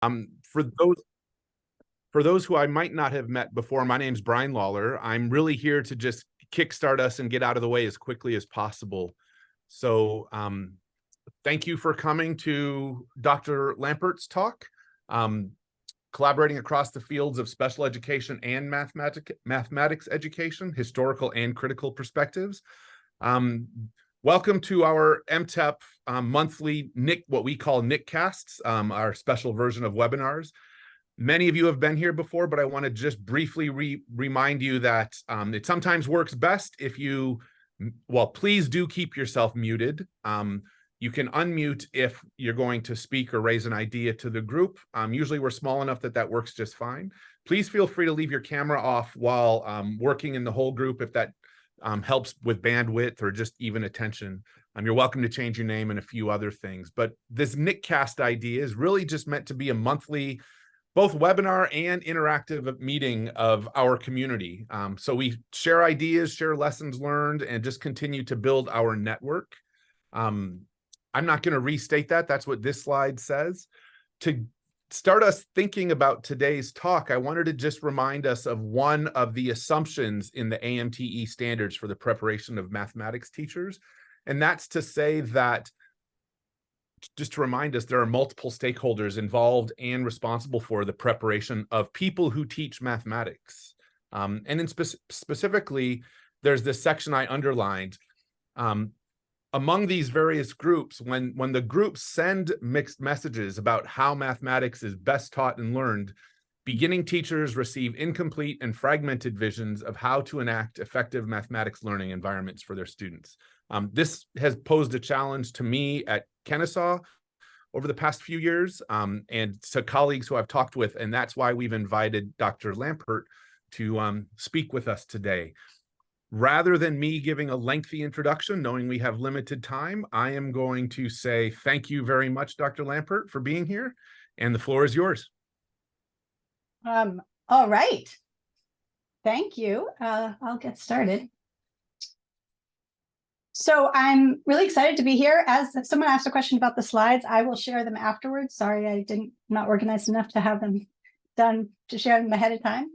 For those who I might not have met before, my name's Brian Lawler. I'm really here to just kickstart us and get out of the way as quickly as possible. So thank you for coming to Dr. Lampert's talk, collaborating across the fields of special education and mathematics education, historical and critical perspectives. Welcome to our MTEP monthly what we call NIC-Casts, our special version of webinars. Many of you have been here before, but I want to just briefly remind you that it sometimes works best if you, well, please do keep yourself muted. You can unmute if you're going to speak or raise an idea to the group. Usually we're small enough that that works just fine. Please feel free to leave your camera off while working in the whole group if that helps with bandwidth or just even attention. You're welcome to change your name and a few other things. But this NIC-Cast idea is really just meant to be a monthly both webinar and interactive meeting of our community. So we share ideas, share lessons learned, and just continue to build our network. I'm not going to restate that. That's what this slide says. To start us thinking about today's talk, I wanted to just remind us of one of the assumptions in the AMTE standards for the preparation of mathematics teachers. And that's to say that, just to remind us, there are multiple stakeholders involved and responsible for the preparation of people who teach mathematics. And in specifically, there's this section I underlined. Among these various groups, when the groups send mixed messages about how mathematics is best taught and learned, beginning teachers receive incomplete and fragmented visions of how to enact effective mathematics learning environments for their students. This has posed a challenge to me at Kennesaw over the past few years, and to colleagues who I've talked with, and that's why we've invited Dr. Lampert to speak with us today. Rather than me giving a lengthy introduction, knowing we have limited time, I am going to say thank you very much, Dr. Lampert, for being here, and the floor is yours. All right. Thank you. I'll get started. So I'm really excited to be here. As if someone asked a question about the slides, I will share them afterwards. Sorry, not organized enough to have them done to share them ahead of time.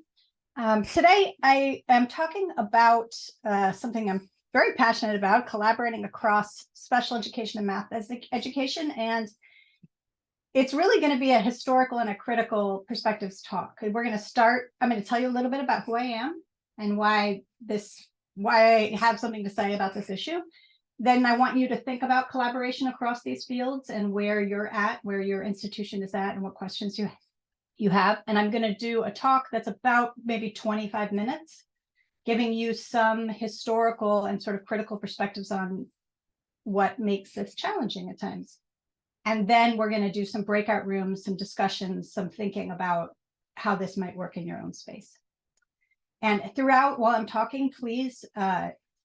Today, I am talking about something I'm very passionate about, collaborating across special education and math education. And it's really going to be a historical and a critical perspectives talk. We're going to start, I'm going to tell you a little bit about who I am and why I have something to say about this issue. Then I want you to think about collaboration across these fields and where you're at, where your institution is at, and what questions you have. And I'm going to do a talk that's about maybe 25 minutes, giving you some historical and sort of critical perspectives on what makes this challenging at times. And then we're going to do some breakout rooms, some discussions, some thinking about how this might work in your own space. And throughout, while I'm talking, please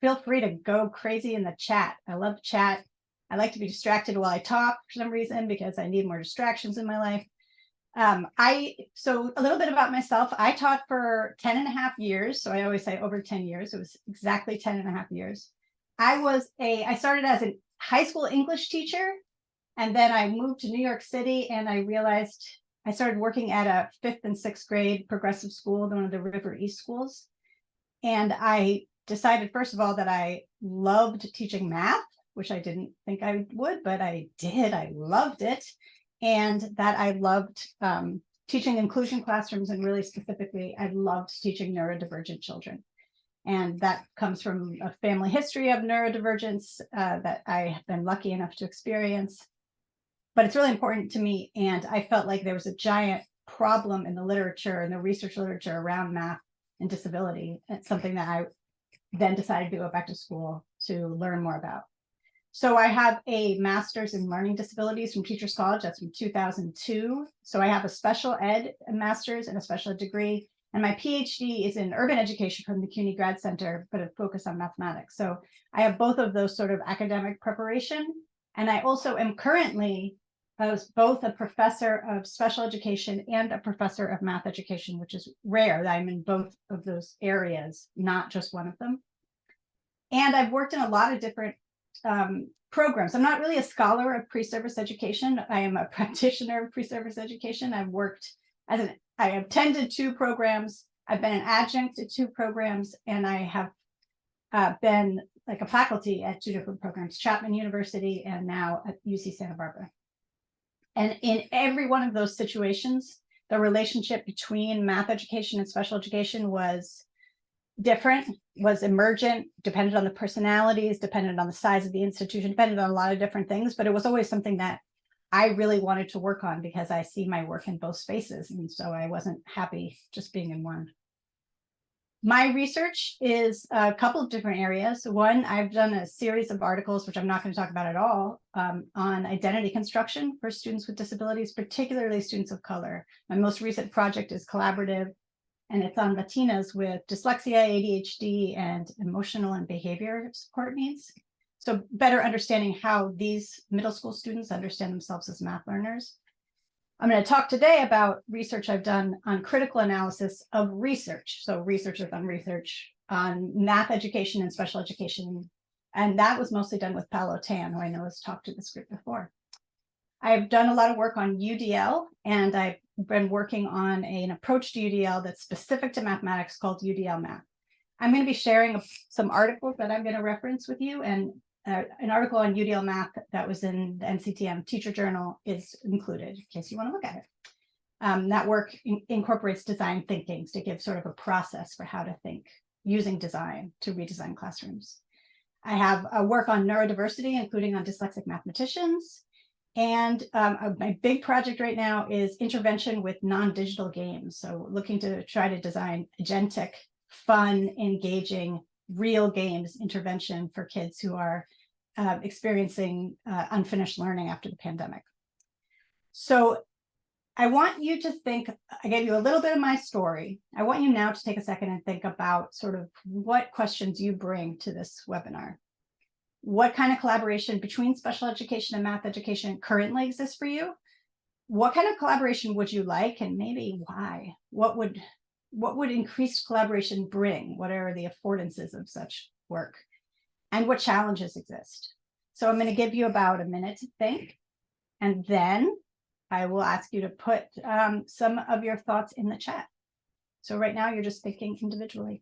feel free to go crazy in the chat. I love chat. I like to be distracted while I talk for some reason because I need more distractions in my life. So a little bit about myself. I taught for 10.5 years. So I always say over 10 years. It was exactly 10.5 years. I started as a high school English teacher, and then I moved to New York City, and I realized I started working at a 5th and 6th grade progressive school, one of the River East schools. And I decided, first of all, that I loved teaching math, which I didn't think I would, but I did. I loved it. And that I loved teaching inclusion classrooms, and really specifically, I loved teaching neurodivergent children. And that comes from a family history of neurodivergence that I have been lucky enough to experience. But it's really important to me, and I felt like there was a giant problem in the literature and the research literature around math and disability. It's something that I then decided to go back to school to learn more about. So I have a master's in learning disabilities from Teachers College. That's from 2002. So I have a special ed master's and a special ed degree. And my PhD is in urban education from the CUNY Grad Center, but a focus on mathematics. So I have both of those sort of academic preparation. And I also am currently both a professor of special education and a professor of math education, which is rare that I'm in both of those areas, not just one of them. And I've worked in a lot of different programs. I'm not really a scholar of pre-service education. I am a practitioner of pre-service education. I've worked I attended 2 programs. I've been an adjunct to 2 programs, and I have been like a faculty at 2 different programs, Chapman University and now at UC Santa Barbara. And in every one of those situations, the relationship between math education and special education was different, was emergent, depended on the personalities, depended on the size of the institution, depended on a lot of different things, but it was always something that I really wanted to work on because I see my work in both spaces. And so I wasn't happy just being in one. My research is a couple of different areas. One, I've done a series of articles, which I'm not going to talk about at all, on identity construction for students with disabilities, particularly students of color. My most recent project is collaborative, and it's on Latinas with dyslexia, ADHD, and emotional and behavior support needs. So better understanding how these middle school students understand themselves as math learners. I'm going to talk today about research I've done on critical analysis of research. So research have done research on math education and special education. And that was mostly done with Paolo Tan, who I know has talked to this group before. I've done a lot of work on UDL, and I've been working on an approach to UDL that's specific to mathematics called UDL Math. I'm going to be sharing some articles that I'm going to reference with you, and an article on UDL Math that was in the NCTM Teacher Journal is included in case you want to look at it. That work incorporates design thinking to give sort of a process for how to think using design to redesign classrooms. I have a work on neurodiversity, including on dyslexic mathematicians. And my big project right now is intervention with non-digital games. So looking to try to design agentic, fun, engaging, real games intervention for kids who are experiencing unfinished learning after the pandemic. So I want you to think, I gave you a little bit of my story. I want you now to take a second and think about sort of what questions you bring to this webinar. What kind of collaboration between special education and math education currently exists for you? What kind of collaboration would you like, and maybe why? What would increased collaboration bring? What are the affordances of such work? And what challenges exist? So I'm going to give you about a minute to think, and then I will ask you to put some of your thoughts in the chat. So right now you're just thinking individually.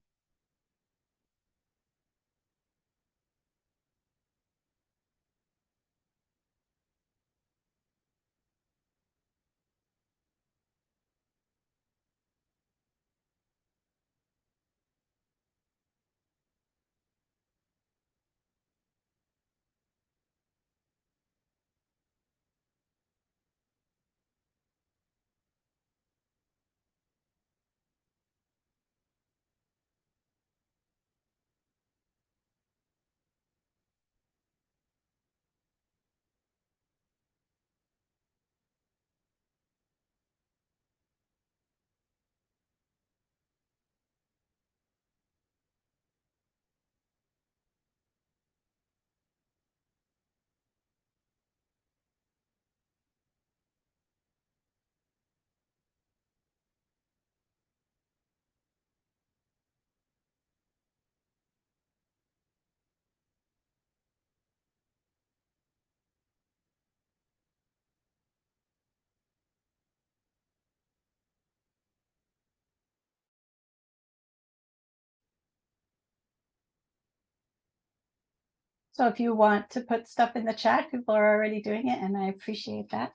So if you want to put stuff in the chat, people are already doing it, and I appreciate that.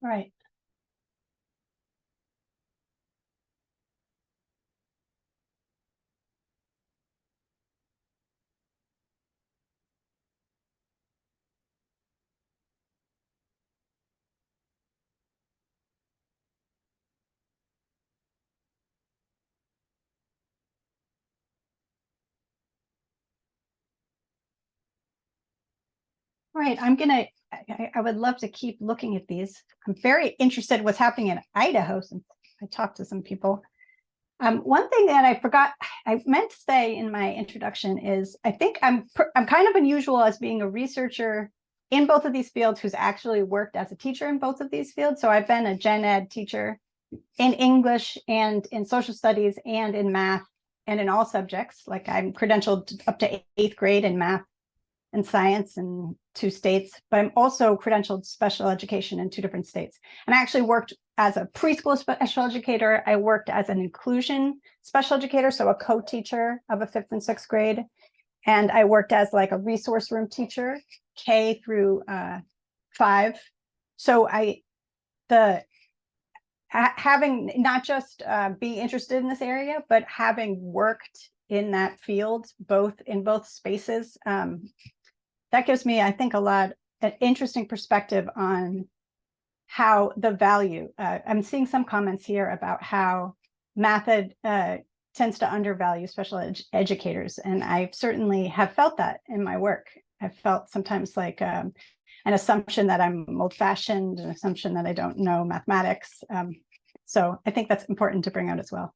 Right. Right. I would love to keep looking at these. I'm very interested in what's happening in Idaho since I talked to some people. One thing that I forgot, I meant to say in my introduction is I think I'm kind of unusual as being a researcher in both of these fields who's actually worked as a teacher in both of these fields. So I've been a gen ed teacher in English and in social studies and in math and in all subjects. Like I'm credentialed up to 8th grade in math and science in 2 states, but I'm also credentialed special education in 2 different states. And I actually worked as a preschool special educator. I worked as an inclusion special educator, so a co-teacher of a 5th and 6th grade. And I worked as like a resource room teacher, K through 5. So having not just being interested in this area, but having worked in that field, in both spaces, that gives me, I think, an interesting perspective on how the value. I'm seeing some comments here about how math tends to undervalue special educators, and I certainly have felt that in my work. I've felt sometimes like an assumption that I'm old-fashioned, an assumption that I don't know mathematics. So I think that's important to bring out as well.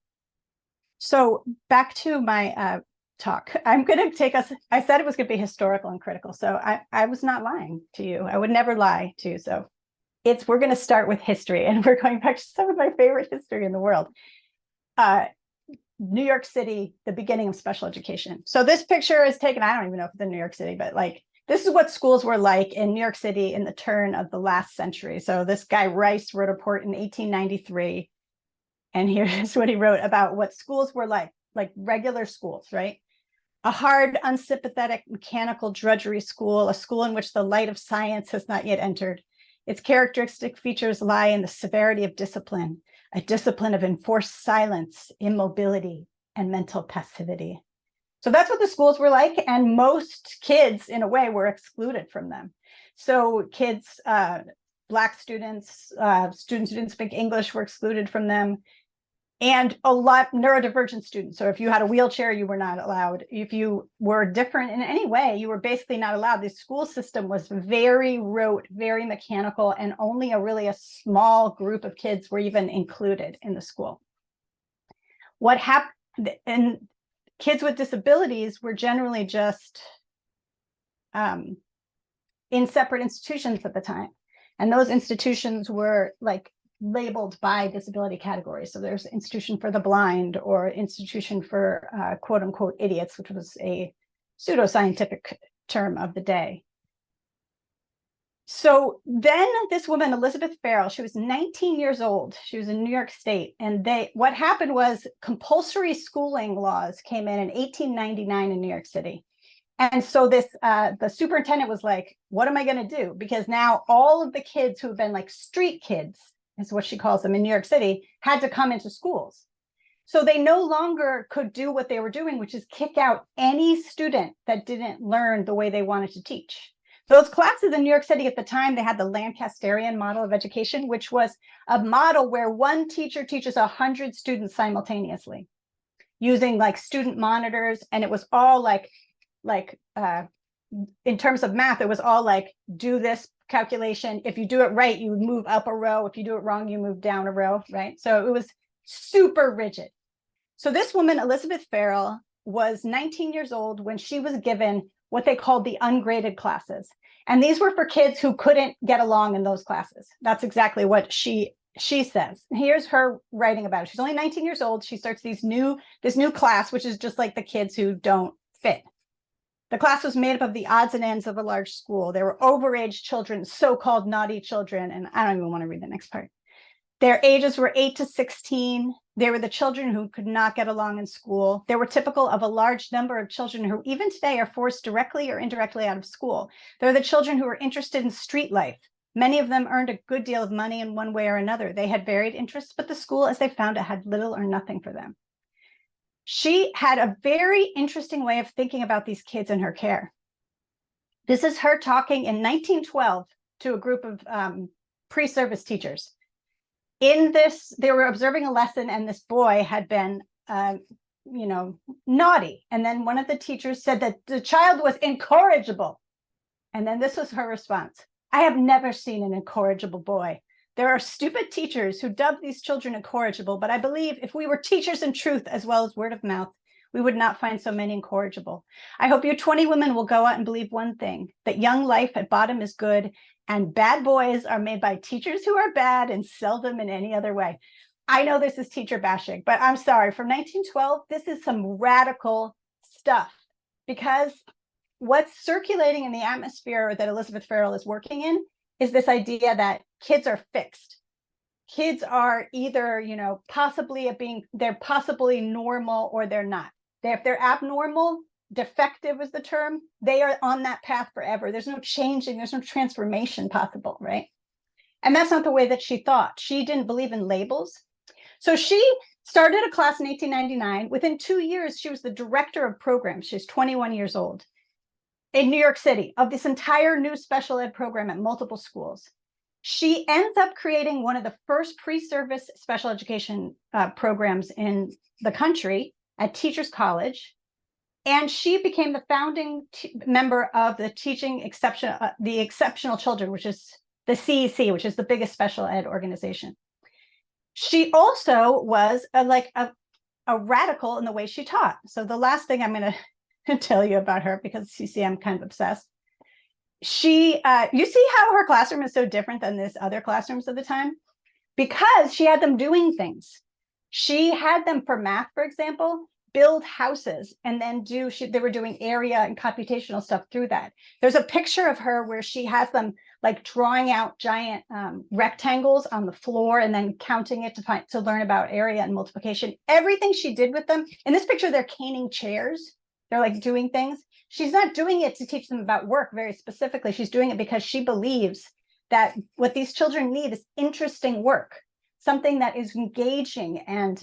So back to my talk. I'm going to take us, I said it was going to be historical and critical. So I was not lying to you. I would never lie to you. So we're going to start with history, and we're going back to some of my favorite history in the world. New York City, the beginning of special education. So this picture is taken, I don't even know if it's in New York City, but like, this is what schools were like in New York City in the turn of the last century. So this guy Rice wrote a report in 1893. And here's what he wrote about what schools were like regular schools, right? A hard, unsympathetic, mechanical drudgery school, a school in which the light of science has not yet entered. Its characteristic features lie in the severity of discipline, a discipline of enforced silence, immobility, and mental passivity. So that's what the schools were like, and most kids, in a way, were excluded from them. So kids, Black students, students who didn't speak English were excluded from them. And a lot neurodivergent students. So if you had a wheelchair, you were not allowed. If you were different in any way, you were basically not allowed. The school system was very rote, very mechanical, and only a small group of kids were even included in the school. What happened, and kids with disabilities were generally just in separate institutions at the time. And those institutions were like labeled by disability categories. So there's institution for the blind or institution for quote unquote idiots, which was a pseudoscientific term of the day. So then this woman, Elizabeth Farrell, she was 19 years old. She was in New York State. And what happened was compulsory schooling laws came in 1899 in New York City. And so the superintendent was like, what am I going to do? Because now all of the kids who have been like street kids, is what she calls them in New York City, had to come into schools. So they no longer could do what they were doing, which is kick out any student that didn't learn the way they wanted to teach. Those classes in New York City at the time, they had the Lancasterian model of education, which was a model where one teacher teaches 100 students simultaneously using like student monitors. And it was all like in terms of math, it was all like, do this calculation. If you do it right, you move up a row. If you do it wrong, you move down a row, right? So it was super rigid. So this woman, Elizabeth Farrell, was 19 years old when she was given what they called the ungraded classes. And these were for kids who couldn't get along in those classes. That's exactly what she says. Here's her writing about it. She's only 19 years old. She starts this new class, which is just like the kids who don't fit. The class was made up of the odds and ends of a large school. There were overage children, so-called naughty children, and I don't even want to read the next part. Their ages were 8 to 16. They were the children who could not get along in school. They were typical of a large number of children who even today are forced directly or indirectly out of school. They're the children who are interested in street life, Many of them earned a good deal of money in one way or another. They had varied interests, but the school, as they found it, had little or nothing for them. She had a very interesting way of thinking about these kids in her care. This is her talking in 1912 to a group of pre-service teachers. In this, they were observing a lesson, and this boy had been, naughty. And then one of the teachers said that the child was incorrigible. And then this was her response: I have never seen an incorrigible boy. There are stupid teachers who dub these children incorrigible, but I believe if we were teachers in truth as well as word of mouth, we would not find so many incorrigible. I hope you 20 women will go out and believe one thing, that young life at bottom is good, and bad boys are made by teachers who are bad and seldom in any other way. I know this is teacher bashing, but I'm sorry, from 1912, this is some radical stuff, because what's circulating in the atmosphere that Elizabeth Farrell is working in is this idea that kids are fixed. Kids are either, they're possibly normal or they're not. If they're abnormal, defective is the term, they are on that path forever. There's no changing, there's no transformation possible, right? And that's not the way that she thought. She didn't believe in labels. So she started a class in 1899. Within 2 years, she was the director of programs. She's 21 years old in New York City of this entire new special ed program at multiple schools. She ends up creating one of the first pre-service special education programs in the country at Teachers College. And she became the founding member of the the Exceptional Children, which is the CEC, which is the biggest special ed organization. She also was a radical in the way she taught. So the last thing I'm going to tell you about her, because you see I'm kind of obsessed. You see how her classroom is so different than this other classrooms of the time? Because she had them doing things. She had them, for math, for example, build houses, and then they were doing area and computational stuff through that. There's a picture of her where she has them like drawing out giant rectangles on the floor and then counting it to learn about area and multiplication. Everything she did with them. In this picture, they're caning chairs. They're like doing things. She's not doing it to teach them about work very specifically. She's doing it because she believes that what these children need is interesting work, something that is engaging. And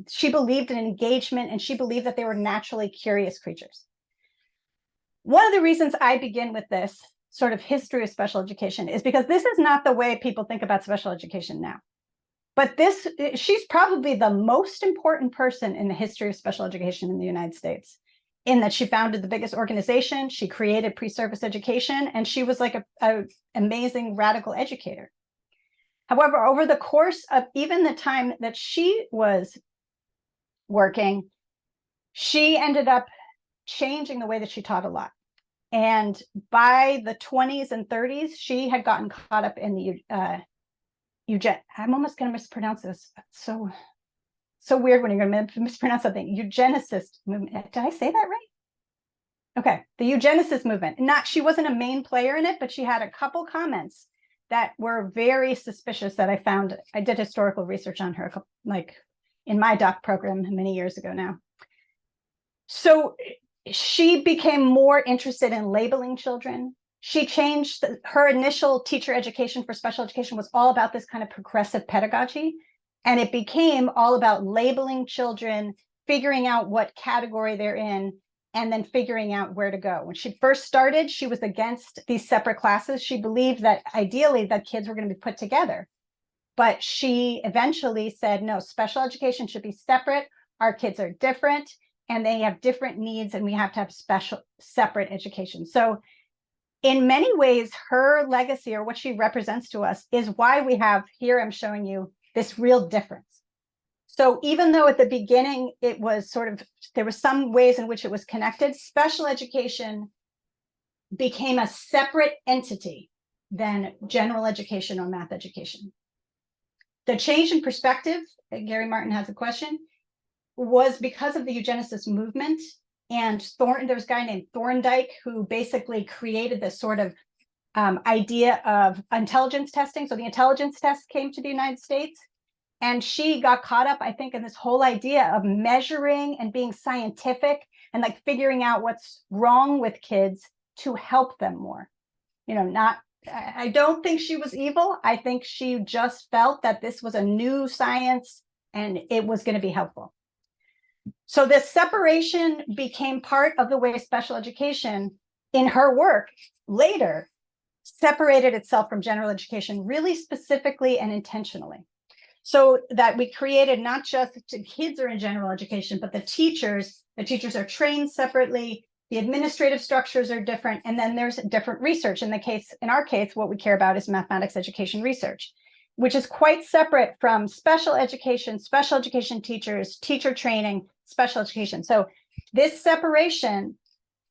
she believed in engagement, and she believed that they were naturally curious creatures. One of the reasons I begin with this sort of history of special education is because this is not the way people think about special education now. But she's probably the most important person in the history of special education in the United States, in that she founded the biggest organization, she created pre-service education, and she was like an amazing radical educator. However, over the course of even the time that she was working, she ended up changing the way that she taught a lot. And by the 20s and 30s, she had gotten caught up in the I'm almost going to mispronounce this. So weird when you're going to mispronounce something. Eugenicist movement. Did I say that right? Okay, the eugenicist movement. She wasn't a main player in it, but she had a couple comments that were very suspicious that I found. I did historical research on her, like in my doc program many years ago now. So she became more interested in labeling children. She changed her initial teacher education for special education was all about this kind of progressive pedagogy. And it became all about labeling children, figuring out what category they're in, and then figuring out where to go. When she first started, she was against these separate classes. She believed that ideally that kids were going to be put together. But she eventually said, no, special education should be separate. Our kids are different and they have different needs, and we have to have separate education. So in many ways, her legacy, or what she represents to us, is why we have here, I'm showing you this real difference. So even though at the beginning it was there were some ways in which it was connected, special education became a separate entity than general education or math education. The change in perspective, Gary Martin has a question, was because of the eugenicist movement. And there was a guy named Thorndike who basically created this sort of idea of intelligence testing. So the intelligence test came to the United States, and she got caught up, I think, in this whole idea of measuring and being scientific and like figuring out what's wrong with kids to help them more. Not I don't think she was evil. I think she just felt that this was a new science and it was going to be helpful. So this separation became part of the way special education in her work later separated itself from general education really specifically and intentionally. So that we created not just the kids are in general education, but the teachers are trained separately. The administrative structures are different. And then there's different research. In our case, what we care about is mathematics education research, which is quite separate from special education teachers, teacher training, special education. So this separation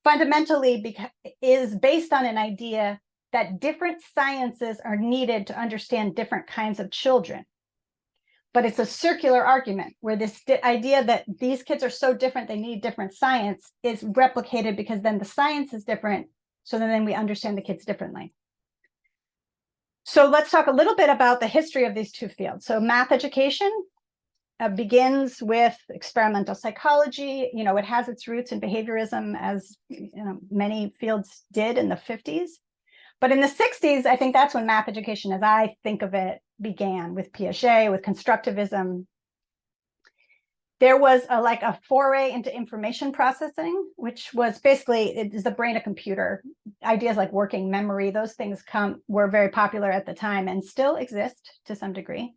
fundamentally is based on an idea that different sciences are needed to understand different kinds of children. But it's a circular argument where this idea that these kids are so different, they need different science is replicated because then the science is different. So then we understand the kids differently. So let's talk a little bit about the history of these two fields. So math education begins with experimental psychology. It has its roots in behaviorism, as many fields did in the 50s. But in the 60s, I think that's when math education, as I think of it, began with Piaget, with constructivism. There was a foray into information processing, which was basically, it is the brain a computer. Ideas like working memory, those things were very popular at the time and still exist to some degree.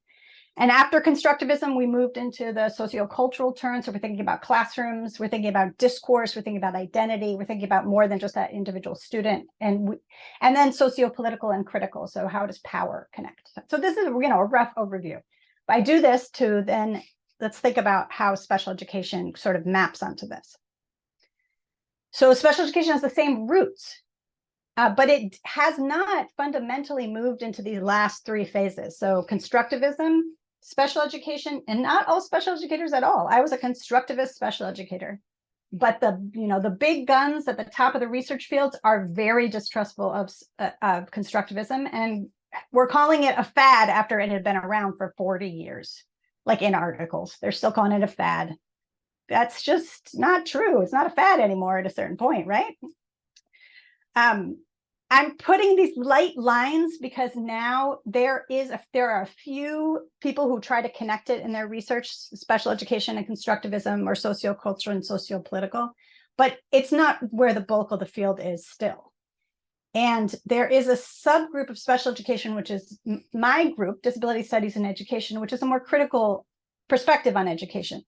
And after constructivism, we moved into the sociocultural turn. So we're thinking about classrooms, we're thinking about discourse, we're thinking about identity, we're thinking about more than just that individual student, and then sociopolitical and critical. So how does power connect? So this is a rough overview. But I do this to then let's think about how special education sort of maps onto this. So special education has the same roots, but it has not fundamentally moved into these last three phases. So constructivism, special education, and not all special educators at all. I was a constructivist special educator, but the big guns at the top of the research fields are very distrustful of constructivism, and we're calling it a fad after it had been around for 40 years. Like in articles, they're still calling it a fad. That's just not true. It's not a fad anymore at a certain point, right? I'm putting these light lines because now there are a few people who try to connect it in their research, special education and constructivism or sociocultural and sociopolitical, but it's not where the bulk of the field is still. And there is a subgroup of special education, which is my group, Disability Studies in Education, which is a more critical perspective on education,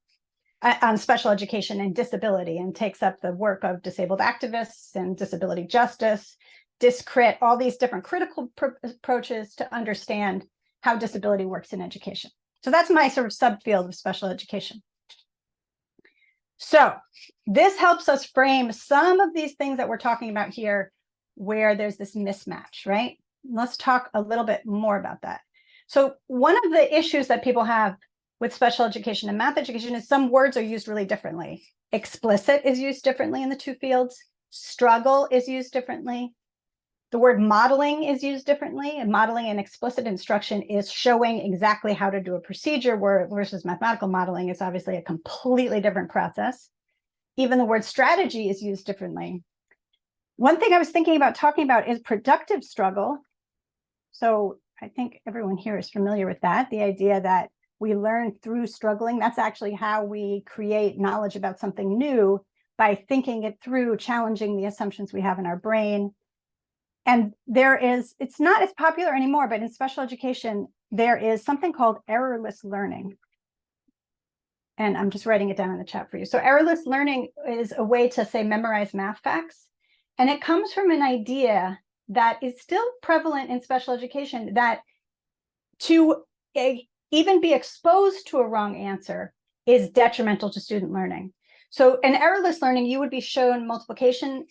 on special education and disability, and takes up the work of disabled activists and disability justice, discrit, all these different critical approaches to understand how disability works in education. So that's my sort of subfield of special education. So this helps us frame some of these things that we're talking about here, where there's this mismatch, right? Let's talk a little bit more about that. So one of the issues that people have with special education and math education is some words are used really differently. Explicit is used differently in the two fields. Struggle is used differently. The word modeling is used differently, and modeling and explicit instruction is showing exactly how to do a procedure, versus mathematical modeling is obviously a completely different process. Even the word strategy is used differently. One thing I was thinking about talking about is productive struggle. So I think everyone here is familiar with that, the idea that we learn through struggling. That's actually how we create knowledge about something new, by thinking it through, challenging the assumptions we have in our brain. And it's not as popular anymore, but in special education, there is something called errorless learning. And I'm just writing it down in the chat for you. So errorless learning is a way to, say, memorize math facts. And it comes from an idea that is still prevalent in special education, that to even be exposed to a wrong answer is detrimental to student learning. So in errorless learning, you would be shown multiplication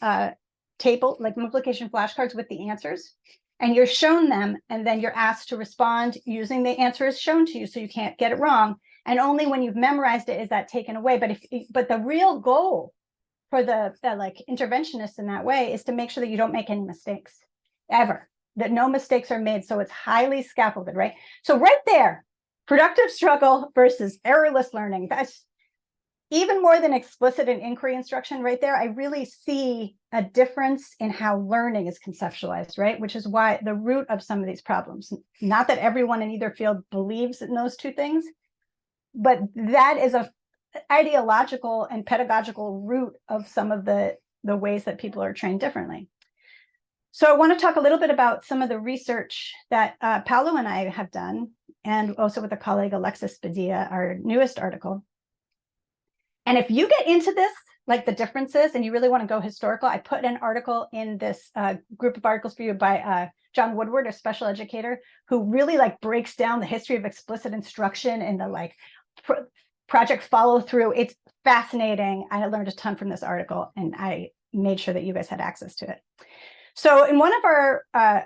table, like multiplication flashcards with the answers, and you're shown them, and then you're asked to respond using the answers shown to you, so you can't get it wrong. And only when you've memorized it is that taken away. But the real goal for the interventionists in that way is to make sure that you don't make any mistakes ever, that no mistakes are made. So it's highly scaffolded, right? So right there, productive struggle versus errorless learning. even more than explicit and inquiry instruction right there, I really see a difference in how learning is conceptualized, right? Which is why the root of some of these problems, not that everyone in either field believes in those two things, but that is a ideological and pedagogical root of some of the ways that people are trained differently. So I want to talk a little bit about some of the research that Paolo and I have done, and also with a colleague, Alexis Padilla, our newest article. And if you get into this, like the differences, and you really want to go historical, I put an article in this group of articles for you by John Woodward, a special educator, who really like breaks down the history of explicit instruction and the like project follow through. It's fascinating. I learned a ton from this article, and I made sure that you guys had access to it. So in one of our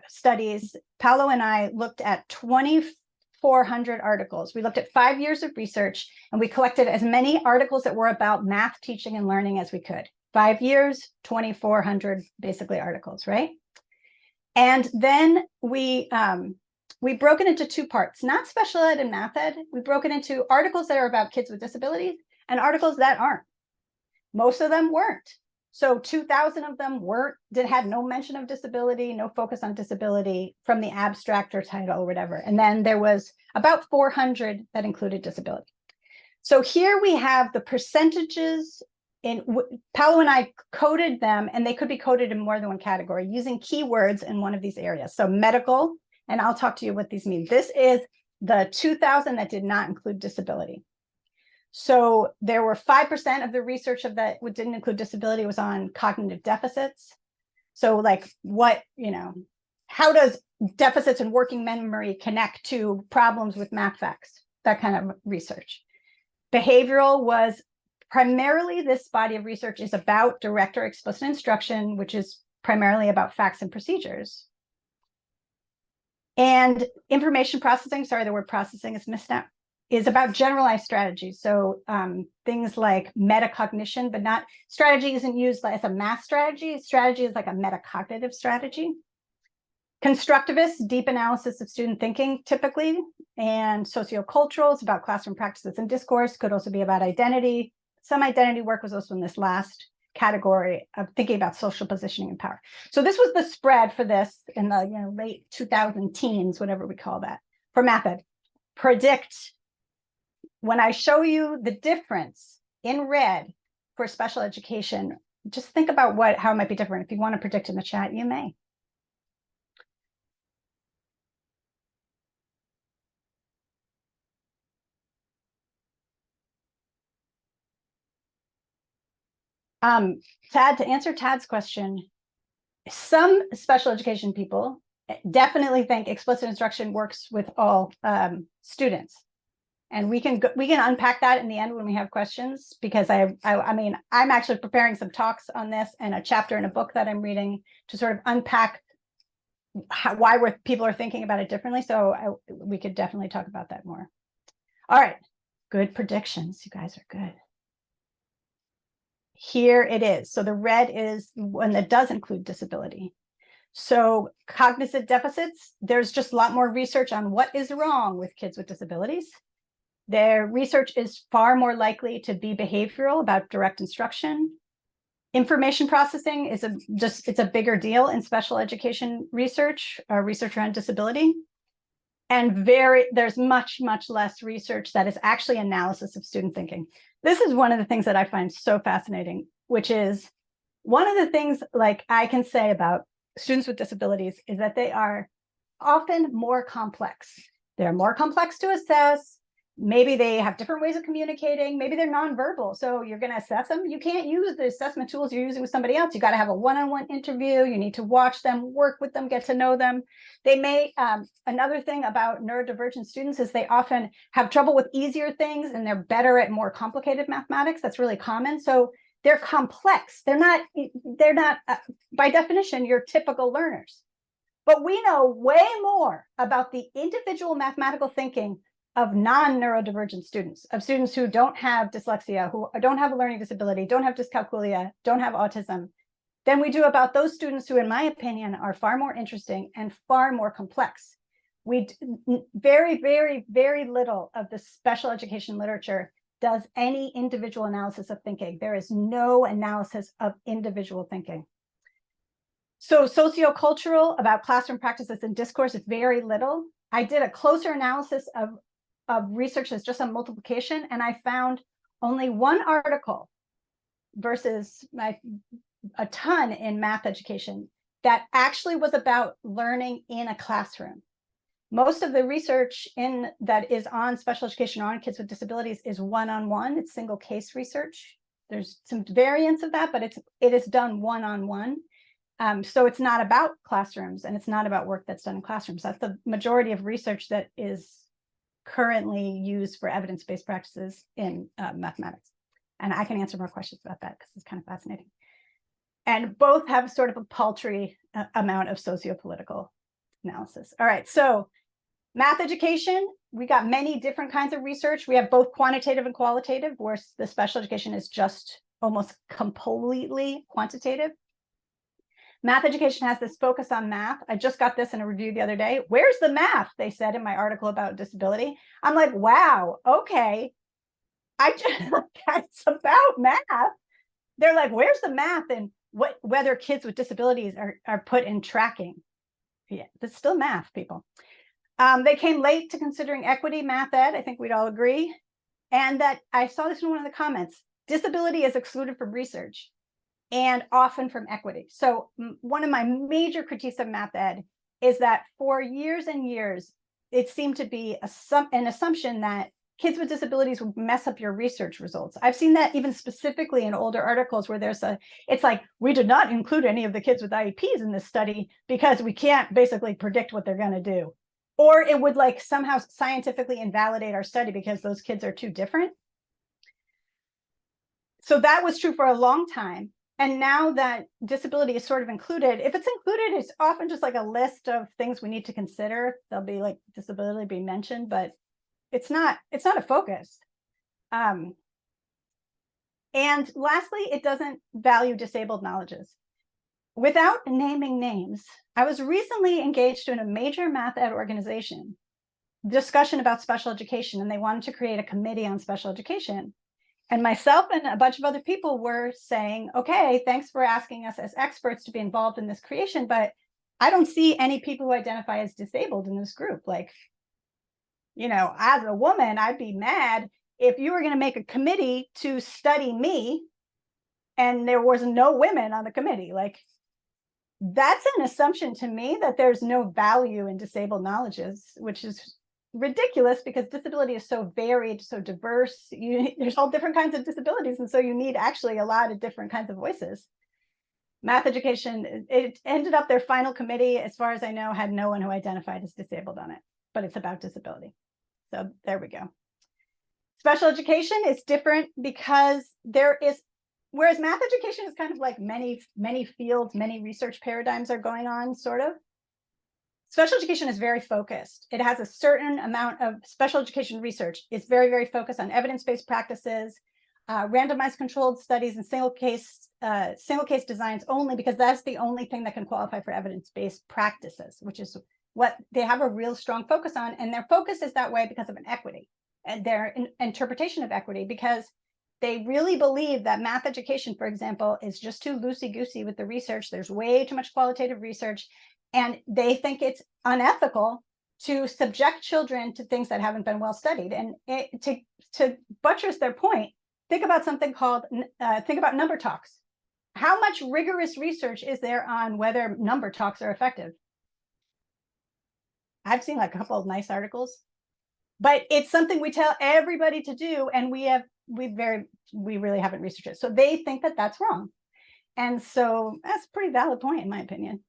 studies, Paolo and I looked at 2,400 articles. We looked at 5 years of research, and we collected as many articles that were about math teaching and learning as we could. 5 years, 2,400 basically articles, right? And then we broke it into two parts, not special ed and math ed. We broke it into articles that are about kids with disabilities and articles that aren't. Most of them weren't. So 2,000 of them had no mention of disability, no focus on disability from the abstract or title or whatever. And then there was about 400 that included disability. So here we have the percentages Paolo and I coded them, and they could be coded in more than one category using keywords in one of these areas. So medical, and I'll talk to you what these mean. This is the 2,000 that did not include disability. So there were 5% of the research of that didn't include disability was on cognitive deficits. So like how does deficits in working memory connect to problems with math facts? That kind of research. Behavioral was primarily, this body of research is about direct or explicit instruction, which is primarily about facts and procedures. And information processing, sorry, the word processing is missed out, is about generalized strategies. So things like metacognition, but not, strategy isn't used as a math strategy. Strategy is like a metacognitive strategy. Constructivist, deep analysis of student thinking typically, and sociocultural is about classroom practices and discourse, could also be about identity. Some identity work was also in this last category of thinking about social positioning and power. So this was the spread for this in the late 2000 teens, whatever we call that, for math ed. Predict. When I show you the difference in red for special education, just think about how it might be different. If you want to predict in the chat, you may. Tad, to answer Tad's question, some special education people definitely think explicit instruction works with all students. And we can unpack that in the end when we have questions, because I mean, I'm actually preparing some talks on this and a chapter in a book that I'm reading to sort of unpack why people are thinking about it differently. So we could definitely talk about that more. All right, good predictions. You guys are good. Here it is. So the red is one that does include disability. So cognitive deficits, there's just a lot more research on what is wrong with kids with disabilities. Their research is far more likely to be behavioral, about direct instruction. Information processing is it's a bigger deal in special education research around disability. And there's much, much less research that is actually analysis of student thinking. This is one of the things that I find so fascinating, which is one of the things like I can say about students with disabilities is that they are often more complex. They're more complex to assess. Maybe they have different ways of communicating. Maybe they're nonverbal. So you're going to assess them. You can't use the assessment tools you're using with somebody else. You got to have a one-on-one interview. You need to watch them, work with them, get to know them. They may, another thing about neurodivergent students is they often have trouble with easier things and they're better at more complicated mathematics. That's really common. So they're complex. They're not by definition, your typical learners. But we know way more about the individual mathematical thinking of non-neurodivergent students, of students who don't have dyslexia, who don't have a learning disability, don't have dyscalculia, don't have autism, than we do about those students who, in my opinion, are far more interesting and far more complex. Very, very, very little of the special education literature does any individual analysis of thinking. There is no analysis of individual thinking. So sociocultural, about classroom practices and discourse, is very little. I did a closer analysis of research that's just on multiplication, and I found only one article versus a ton in math education that actually was about learning in a classroom. Most of the research that is on special education or on kids with disabilities is one-on-one. It's single case research. There's some variants of that, but it is done one-on-one. So it's not about classrooms, and it's not about work that's done in classrooms. That's the majority of research that is currently used for evidence-based practices in mathematics. And I can answer more questions about that because it's kind of fascinating. And both have sort of a paltry amount of sociopolitical analysis. All right, so math education, we got many different kinds of research. We have both quantitative and qualitative, where the special education is just almost completely quantitative. Math education has this focus on math. I just got this in a review the other day. Where's the math? They said in my article about disability. I'm like, wow, okay. It's about math. They're like, where's the math and whether kids with disabilities are put in tracking? Yeah, it's still math, people. They came late to considering equity, math ed. I think we'd all agree. And that I saw this in one of the comments. Disability is excluded from research and often from equity. So one of my major critiques of math ed is that for years and years, it seemed to be an assumption that kids with disabilities would mess up your research results. I've seen that even specifically in older articles where it's like, we did not include any of the kids with IEPs in this study because we can't basically predict what they're going to do. Or it would like somehow scientifically invalidate our study because those kids are too different. So that was true for a long time. And now that disability is sort of included, if it's included, it's often just like a list of things we need to consider. There'll be like disability being mentioned, but it's not a focus. And lastly, it doesn't value disabled knowledges. Without naming names, I was recently engaged in a major math ed organization discussion about special education, and they wanted to create a committee on special education. And myself and a bunch of other people were saying, okay, thanks for asking us as experts to be involved in this creation, but I don't see any people who identify as disabled in this group. Like, you know, as a woman, I'd be mad if you were going to make a committee to study me and there was no women on the committee. Like, that's an assumption to me that there's no value in disabled knowledges, which is ridiculous because disability is so varied, so diverse. There's all different kinds of disabilities, and so you need actually a lot of different kinds of voices. Math education, it ended up their final committee, as far as I know, had no one who identified as disabled on it, but it's about disability. So there we go. Special education is different because whereas math education is kind of like many fields, many research paradigms are going on, sort of. Special education is very focused. It has a certain amount of special education research. It's very, very focused on evidence-based practices, randomized controlled studies, and single case designs only, because that's the only thing that can qualify for evidence-based practices, which is what they have a real strong focus on. And their focus is that way because of an equity and their interpretation of equity, because they really believe that math education, for example, is just too loosey-goosey with the research. There's way too much qualitative research. And they think it's unethical to subject children to things that haven't been well studied. And to buttress their point, think about something called, think about number talks. How much rigorous research is there on whether number talks are effective? I've seen like a couple of nice articles, but it's something we tell everybody to do, and we really haven't researched it. So they think that that's wrong. And so that's a pretty valid point, in my opinion.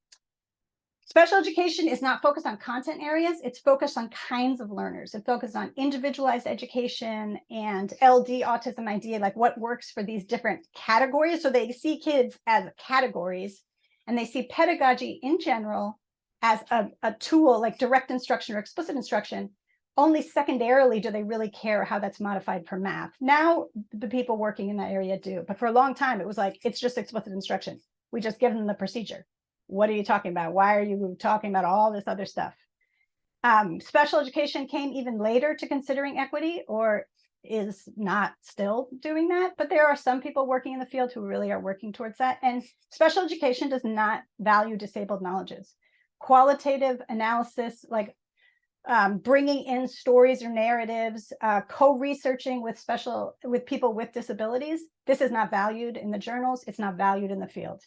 Special education is not focused on content areas. It's focused on kinds of learners. It focuses on individualized education and LD, autism idea, like what works for these different categories. So they see kids as categories, and they see pedagogy in general as a tool like direct instruction or explicit instruction. Only secondarily do they really care how that's modified for math. Now, the people working in that area do. But for a long time, it was like, it's just explicit instruction. We just give them the procedure. What are you talking about? Why are you talking about all this other stuff? Special education came even later to considering equity, or is not still doing that, but there are some people working in the field who really are working towards that. And special education does not value disabled knowledges. Qualitative analysis, like bringing in stories or narratives, co-researching with people with disabilities, this is not valued in the journals. It's not valued in the field.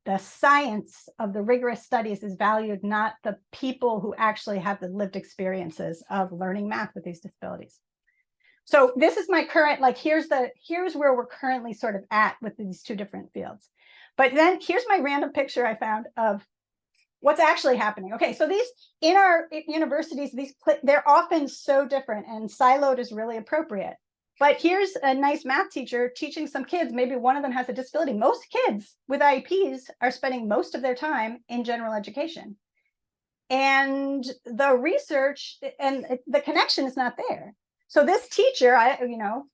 The science of the rigorous studies is valued, not the people who actually have the lived experiences of learning math with these disabilities. So this is my current, like, here's where we're currently sort of at with these two different fields. But then here's my random picture I found of what's actually happening. Okay, so these in our universities, they're often so different, and siloed is really appropriate. But here's a nice math teacher teaching some kids, maybe one of them has a disability. Most kids with IEPs are spending most of their time in general education. And the research and the connection is not there. So this teacher,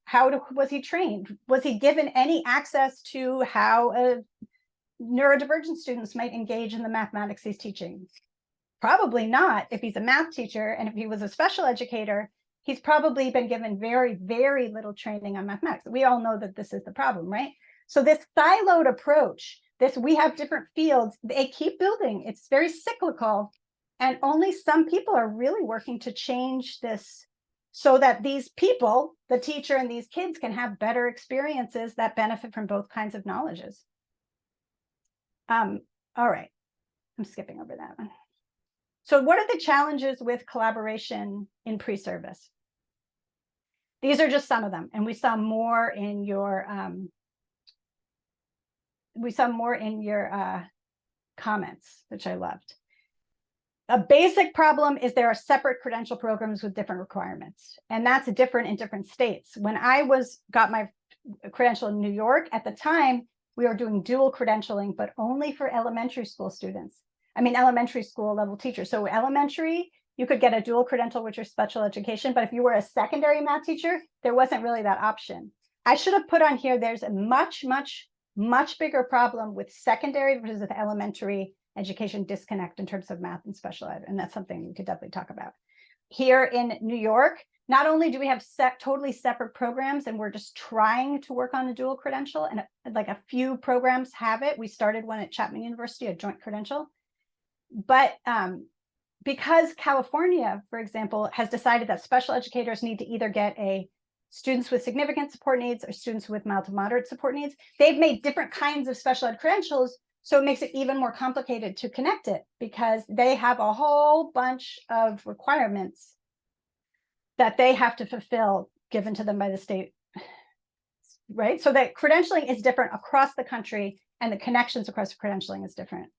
how was he trained? Was he given any access to how neurodivergent students might engage in the mathematics he's teaching? Probably not. If he's a math teacher, and if he was a special educator, he's probably been given very, very little training on mathematics. We all know that this is the problem, right? So this siloed approach, we have different fields, they keep building. It's very cyclical. And only some people are really working to change this so that these people, the teacher and these kids, can have better experiences that benefit from both kinds of knowledges. All right, I'm skipping over that one. So what are the challenges with collaboration in pre-service? These are just some of them, and we saw more in your comments, which I loved. A basic problem is there are separate credential programs with different requirements, and that's different in different states. When I got my credential in New York, at the time, we were doing dual credentialing, but only for elementary school students. I mean, elementary school level teachers. So elementary, you could get a dual credential, which is special education. But if you were a secondary math teacher, there wasn't really that option. I should have put on here, there's a much, much, much bigger problem with secondary versus with elementary education disconnect in terms of math and special ed. And that's something we could definitely talk about. Here in New York, not only do we have totally separate programs, and we're just trying to work on a dual credential, and like a few programs have it. We started one at Chapman University, a joint credential. But because California, for example, has decided that special educators need to either get students with significant support needs or students with mild to moderate support needs, they've made different kinds of special ed credentials. So it makes it even more complicated to connect it, because they have a whole bunch of requirements that they have to fulfill given to them by the state, right? So that credentialing is different across the country, and the connections across credentialing is different.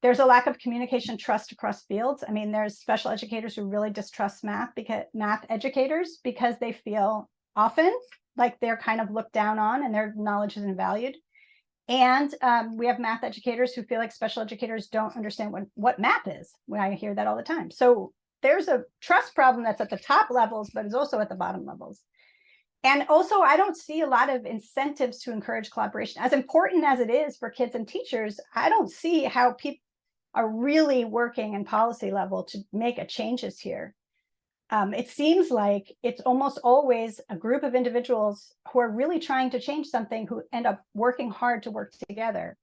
There's a lack of communication trust across fields. I mean, there's special educators who really distrust math educators because they feel often like they're kind of looked down on and their knowledge isn't valued. And we have math educators who feel like special educators don't understand what math is. I hear that all the time. So there's a trust problem that's at the top levels, but is also at the bottom levels. And also, I don't see a lot of incentives to encourage collaboration. As important as it is for kids and teachers, I don't see how people are really working in policy level to make changes here. It seems like it's almost always a group of individuals who are really trying to change something who end up working hard to work together.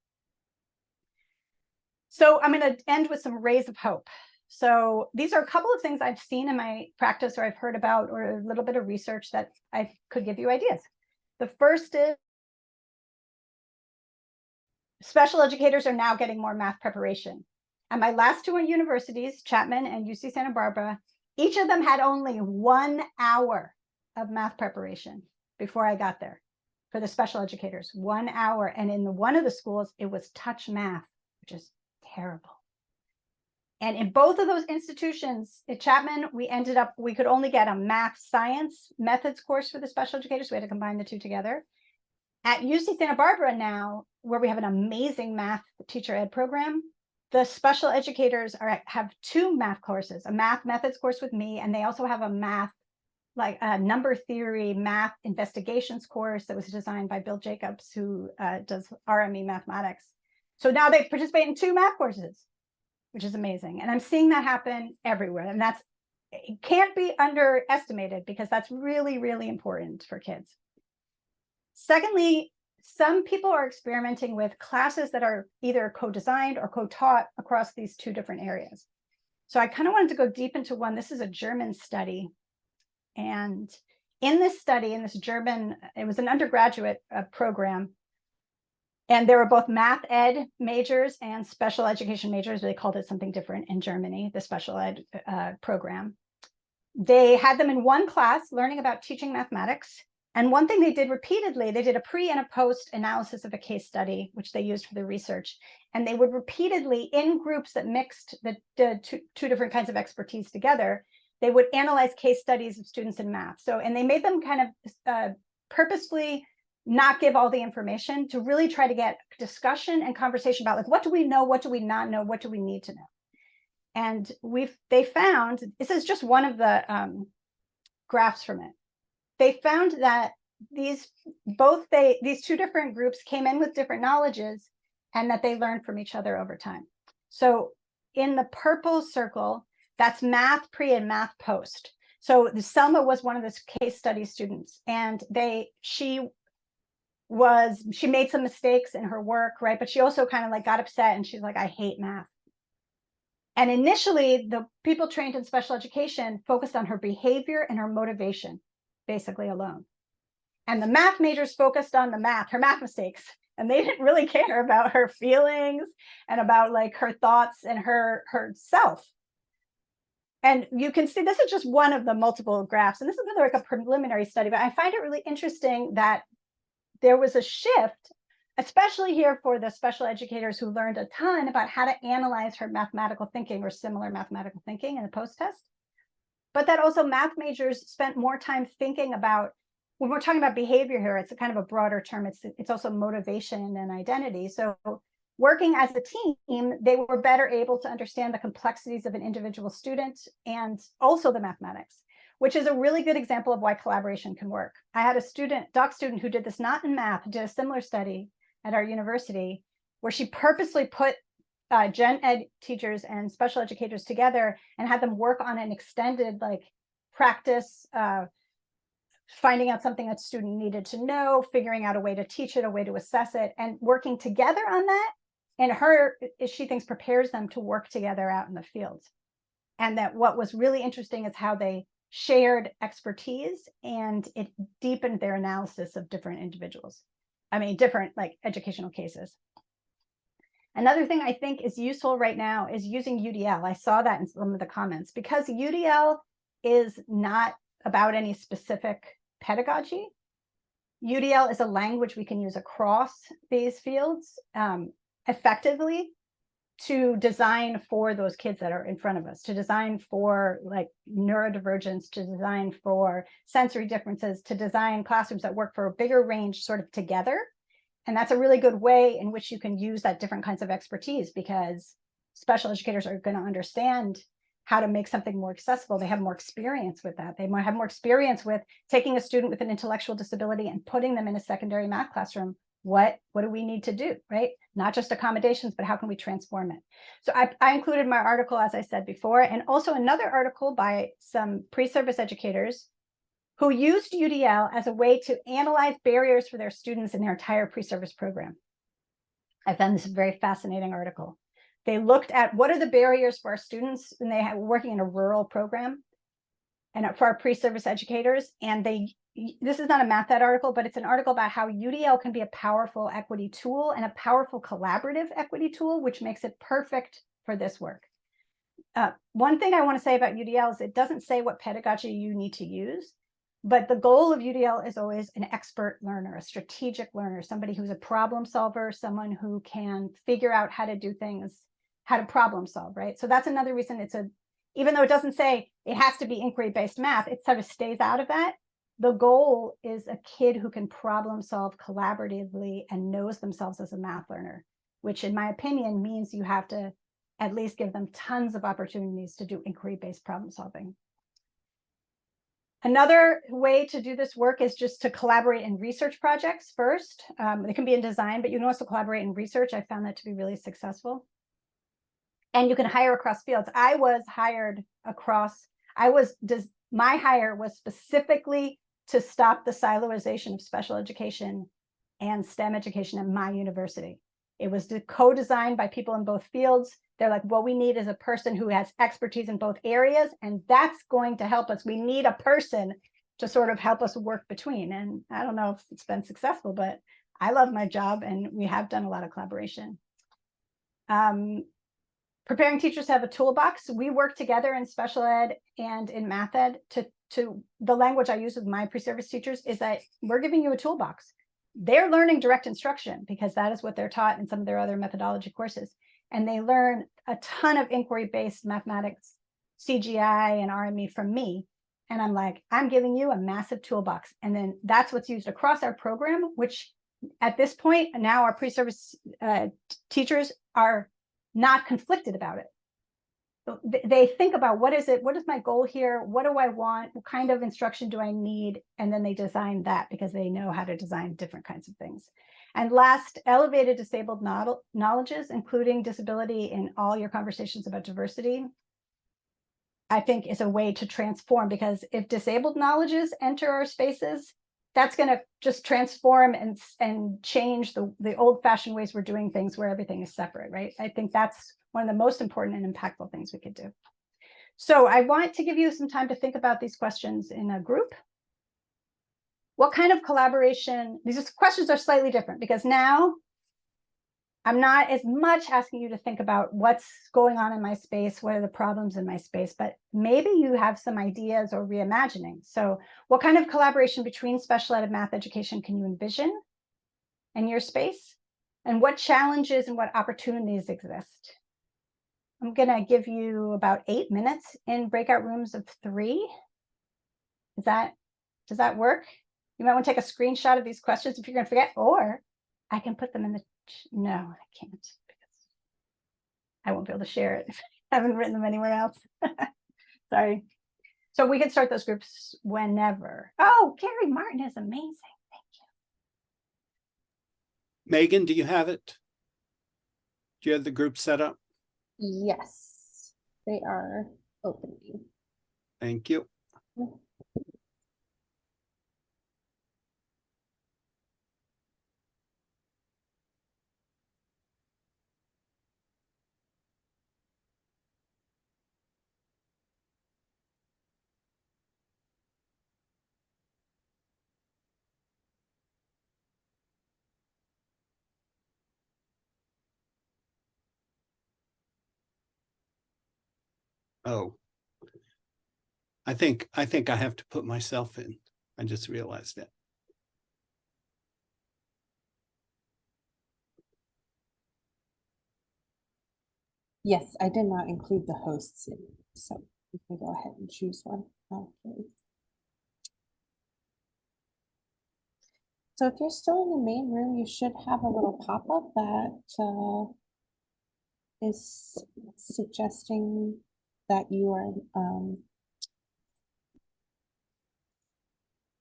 So I'm going to end with some rays of hope. So these are a couple of things I've seen in my practice, or I've heard about, or a little bit of research that I could give you ideas. The first is special educators are now getting more math preparation. At my last two universities, Chapman and UC Santa Barbara, each of them had only 1 hour of math preparation before I got there for the special educators, 1 hour. And in one of the schools, it was touch math, which is terrible. And in both of those institutions, at Chapman, we could only get a math science methods course for the special educators. We had to combine the two together. At UC Santa Barbara now, where we have an amazing math teacher ed program, the special educators have 2 math courses, a math methods course with me, and they also have a math, like a number theory math investigations course that was designed by Bill Jacobs, who does RME mathematics. So now they participate in 2 math courses, which is amazing. And I'm seeing that happen everywhere. And that's it can't be underestimated because that's really, really important for kids. Secondly, some people are experimenting with classes that are either co-designed or co-taught across these two different areas. So I kind of wanted to go deep into one. This is a German study. And in this study, in this German, it was an undergraduate program. And there were both math ed majors and special education majors. They called it something different in Germany, the special ed program. They had them in one class learning about teaching mathematics. And one thing they did repeatedly, they did a pre and a post analysis of a case study, which they used for their research. And they would repeatedly, in groups that mixed the two different kinds of expertise together, they would analyze case studies of students in math. So, and they made them kind of purposefully not give all the information to really try to get discussion and conversation about, like, what do we know? What do we not know? What do we need to know? And they found, this is just one of the graphs from it. They found that these two different groups came in with different knowledges and that they learned from each other over time. So in the purple circle, that's math pre and math post. So Selma was one of the case study students, and she made some mistakes in her work, right? But she also kind of like got upset and she's like, I hate math. And initially, the people trained in special education focused on her behavior and her motivation, basically alone. And the math majors focused on her math mistakes. And they didn't really care about her feelings and about like her thoughts and her self. And you can see, this is just one of the multiple graphs. And this is like a preliminary study, but I find it really interesting that there was a shift, especially here for the special educators who learned a ton about how to analyze her mathematical thinking or similar mathematical thinking in a post-test. But that also math majors spent more time thinking about, when we're talking about behavior here, it's a kind of a broader term. It's also motivation and identity. So working as a team, they were better able to understand the complexities of an individual student and also the mathematics, which is a really good example of why collaboration can work. I had a doc student who did this not in math, did a similar study at our university where she purposely put gen ed teachers and special educators together and had them work on an extended like practice, finding out something that student needed to know, figuring out a way to teach it, a way to assess it, and working together on that. And she thinks prepares them to work together out in the field. And that what was really interesting is how they shared expertise and it deepened their analysis of different individuals. I mean, different like educational cases. Another thing I think is useful right now is using UDL. I saw that in some of the comments, because UDL is not about any specific pedagogy. UDL is a language we can use across these fields effectively to design for those kids that are in front of us, to design for like neurodivergence, to design for sensory differences, to design classrooms that work for a bigger range sort of together. And that's a really good way in which you can use that different kinds of expertise, because special educators are going to understand how to make something more accessible. They have more experience with that. They might have more experience with taking a student with an intellectual disability and putting them in a secondary math classroom. What do we need to do, right? Not just accommodations, but how can we transform it? So I included my article, as I said before, and also another article by some pre-service educators who used UDL as a way to analyze barriers for their students in their entire pre-service program. I found this a very fascinating article. They looked at what are the barriers for our students, and they were working in a rural program, and for our pre-service educators. And this is not a math ed article, but it's an article about how UDL can be a powerful equity tool and a powerful collaborative equity tool, which makes it perfect for this work. One thing I want to say about UDL is it doesn't say what pedagogy you need to use, but the goal of UDL is always an expert learner, a strategic learner, somebody who's a problem solver, someone who can figure out how to do things, how to problem solve, right? So that's another reason even though it doesn't say it has to be inquiry-based math, it sort of stays out of that. The goal is a kid who can problem solve collaboratively and knows themselves as a math learner, which in my opinion means you have to at least give them tons of opportunities to do inquiry-based problem solving. Another way to do this work is just to collaborate in research projects first. They can be in design, but you can also collaborate in research. I found that to be really successful. And you can hire across fields. I was hired across, my hire was specifically to stop the siloization of special education and STEM education at my university. It was co-designed by people in both fields. They're like, what we need is a person who has expertise in both areas, and that's going to help us. We need a person to sort of help us work between. And I don't know if it's been successful, but I love my job, and we have done a lot of collaboration. Preparing teachers to have a toolbox. We work together in special ed and in math ed to the language I use with my pre-service teachers is that we're giving you a toolbox. They're learning direct instruction because that is what they're taught in some of their other methodology courses. And they learn a ton of inquiry-based mathematics, CGI and RME from me. And I'm like, I'm giving you a massive toolbox. And then that's what's used across our program, which at this point, now our pre-service teachers are not conflicted about it. They think about what is my goal here? What do I want? What kind of instruction do I need? And then they design that because they know how to design different kinds of things. And last, elevated disabled knowledges, including disability in all your conversations about diversity, I think is a way to transform, because if disabled knowledges enter our spaces, that's going to just transform and change the old-fashioned ways we're doing things where everything is separate, right? I think that's one of the most important and impactful things we could do. So I want to give you some time to think about these questions in a group. What kind of collaboration? These questions are slightly different because now I'm not as much asking you to think about what's going on in my space, what are the problems in my space, but maybe you have some ideas or reimagining. So what kind of collaboration between special ed and math education can you envision in your space? And what challenges and what opportunities exist? I'm going to give you about 8 minutes in breakout rooms of 3. Does that work? You might want to take a screenshot of these questions if you're going to forget, or I can put them in the, no, I can't, because I won't be able to share it if I haven't written them anywhere else. Sorry. So we can start those groups whenever. Oh, Carrie Martin is amazing. Thank you. Megan, do you have it? Do you have the group set up? Yes, they are opening. Thank you. Oh, I think I have to put myself in. I just realized that. Yes, I did not include the hosts in, so you can go ahead and choose one. Okay. So if you're still in the main room, you should have a little pop-up that is suggesting that you are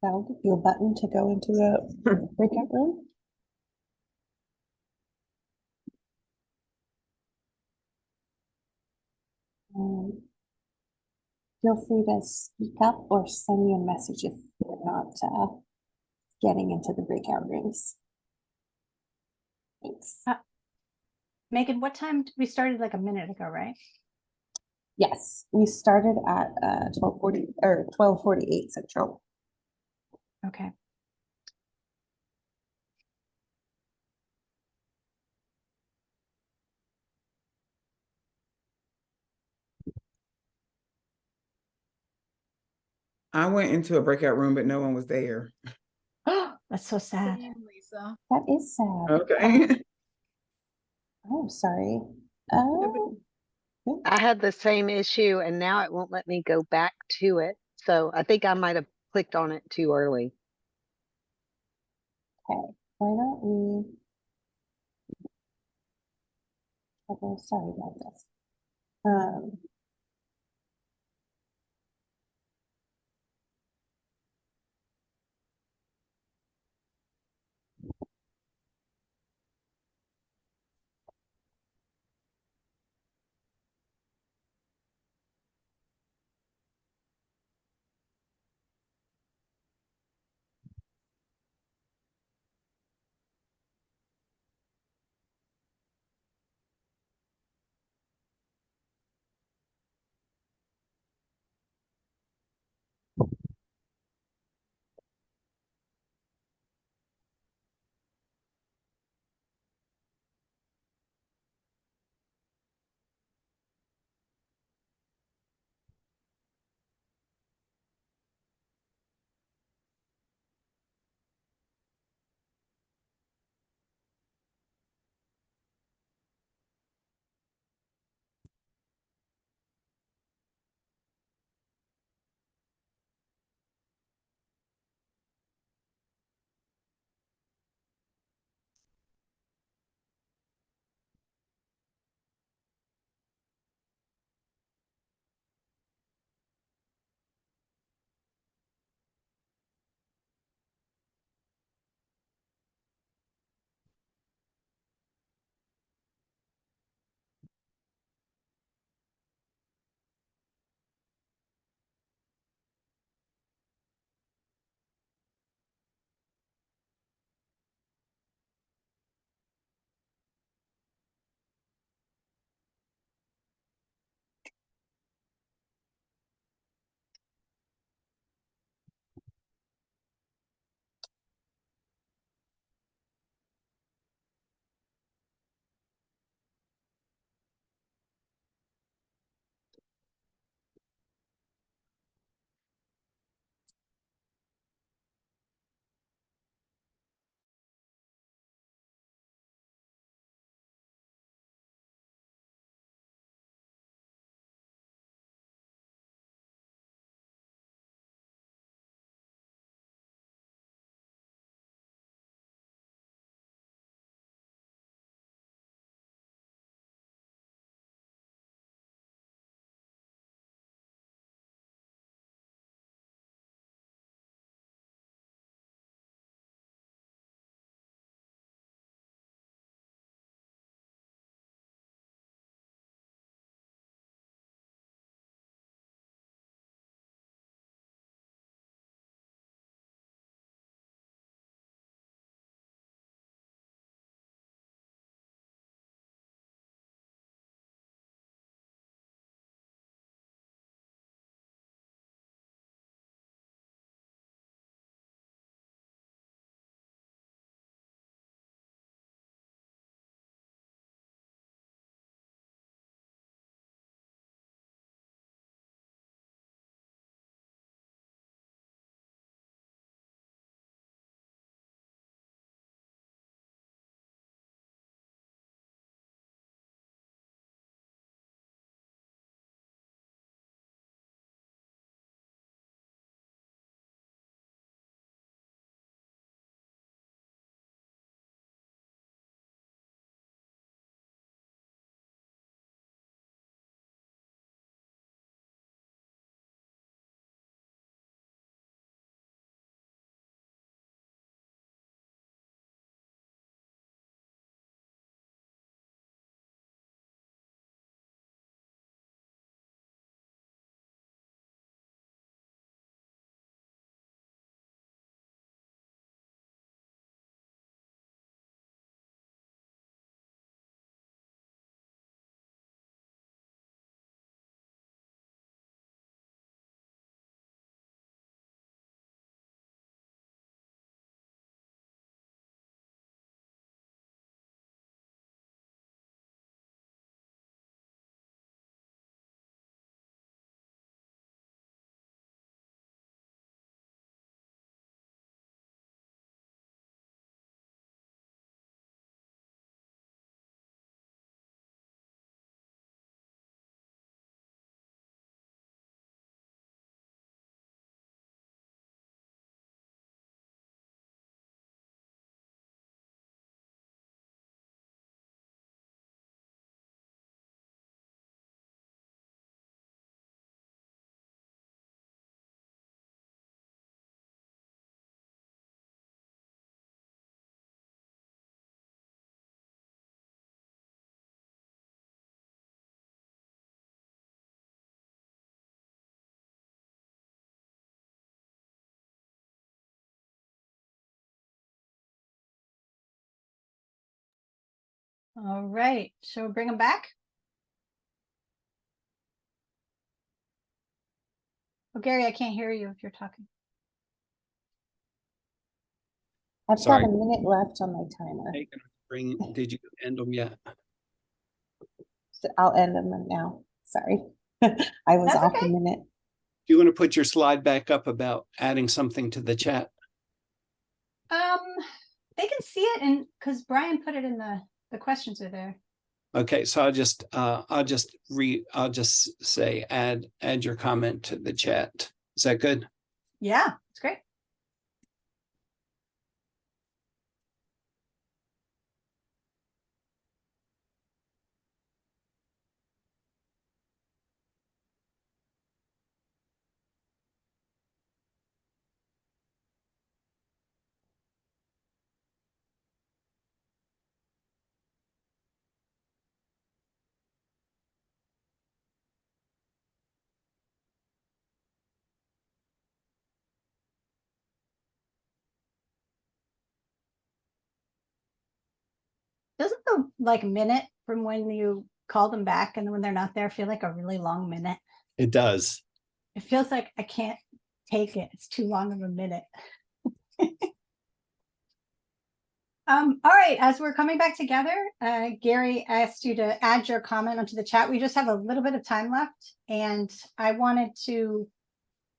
that'll give you a button to go into the breakout room. Feel free to speak up or send me a message if you're not getting into the breakout rooms. Thanks. Megan, what time we started? Like a minute ago, right? Yes, we started at 12:40 or 12:48 Central. Okay. I went into a breakout room, but no one was there. Oh, that's so sad. Same, Lisa. That is sad. Okay. Oh, sorry. I had the same issue and now it won't let me go back to it. So I think I might have clicked on it too early. Okay, why don't we? Okay, sorry about this. All right, shall we bring them back? Oh, Gary, I can't hear you if you're talking. I've Sorry. got a minute left on my timer. Hey, did you end them yet? So I'll end them now. Sorry. I was That's off a okay. minute. Do you want to put your slide back up about adding something to the chat? They can see it, and because Brian put it in the questions are there. Okay, so I'll just say add your comment to the chat. Is that good? Yeah, it's great. Doesn't the like minute from when you call them back and when they're not there feel like a really long minute? It does. It feels like I can't take it. It's too long of a minute. All right, as we're coming back together, Gary asked you to add your comment onto the chat. We just have a little bit of time left, and I wanted to,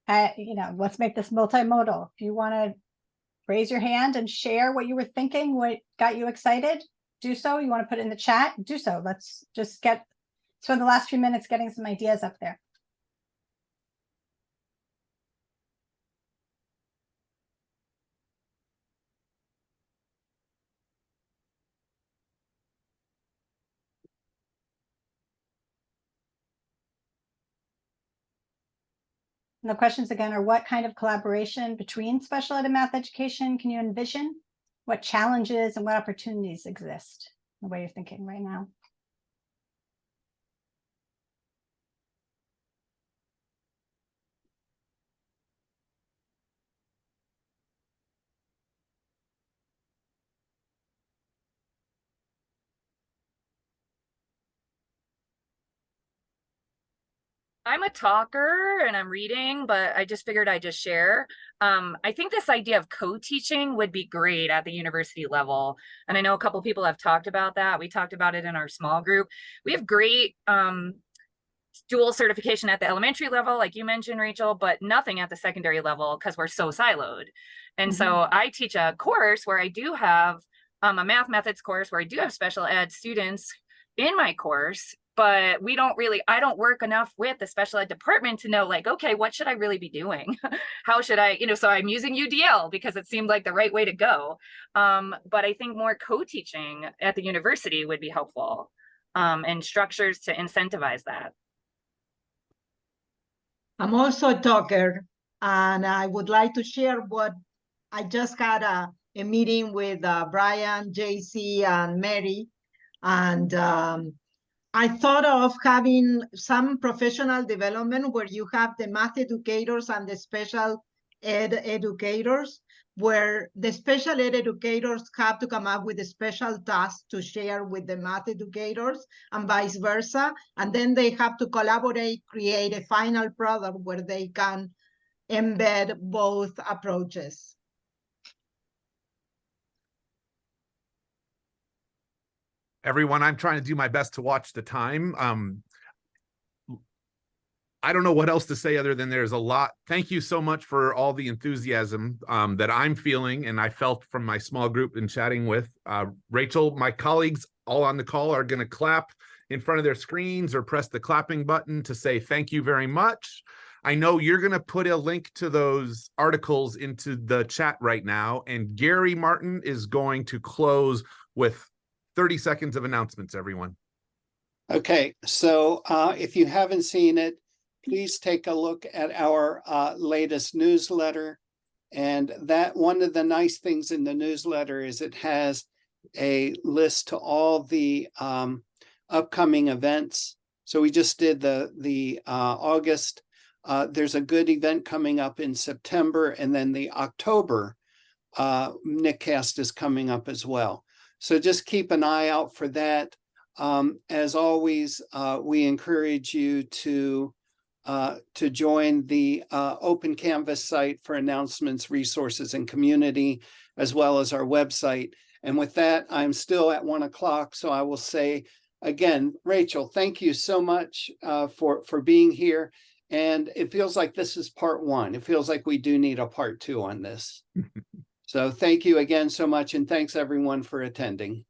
let's make this multimodal. If you want to raise your hand and share what you were thinking, what got you excited, do so. You want to put it in the chat, do so. Let's just spend the last few minutes getting some ideas up there. And the questions again are, what kind of collaboration between special ed and math education can you envision? What challenges and what opportunities exist? The way you're thinking right now. I'm a talker and I'm reading, but I just figured I'd just share. I think this idea of co-teaching would be great at the university level. And I know a couple people have talked about that. We talked about it in our small group. We have great dual certification at the elementary level, like you mentioned, Rachel, but nothing at the secondary level because we're so siloed. And so I teach a course where I do have a math methods course where I do have special ed students in my course, but I don't work enough with the special ed department to know, like, okay, what should I really be doing? How should I, so I'm using UDL because it seemed like the right way to go. But I think more co-teaching at the university would be helpful, and structures to incentivize that. I'm also a talker, and I would like to share what I just had a meeting with Brian, JC, and Mary, and I thought of having some professional development where you have the math educators and the special ed educators, where the special ed educators have to come up with a special task to share with the math educators and vice versa. And then they have to collaborate, create a final product where they can embed both approaches. Everyone, I'm trying to do my best to watch the time. I don't know what else to say other than there's a lot. Thank you so much for all the enthusiasm that I'm feeling and I felt from my small group and chatting with Rachel. My colleagues all on the call are going to clap in front of their screens or press the clapping button to say thank you very much. I know you're going to put a link to those articles into the chat right now, and Gary Martin is going to close with 30 seconds of announcements, everyone. Okay, so if you haven't seen it, please take a look at our latest newsletter. And that one of the nice things in the newsletter is it has a list to all the upcoming events. So we just did the August. There's a good event coming up in September, and then the October NIC-Cast is coming up as well. So just keep an eye out for that. As always, we encourage you to join the Open Canvas site for announcements, resources, and community, as well as our website. And with that, I'm still at 1 o'clock, so I will say again, Rachel, thank you so much for being here. And it feels like this is part 1. It feels like we do need a part 2 on this. So thank you again so much, and thanks everyone for attending.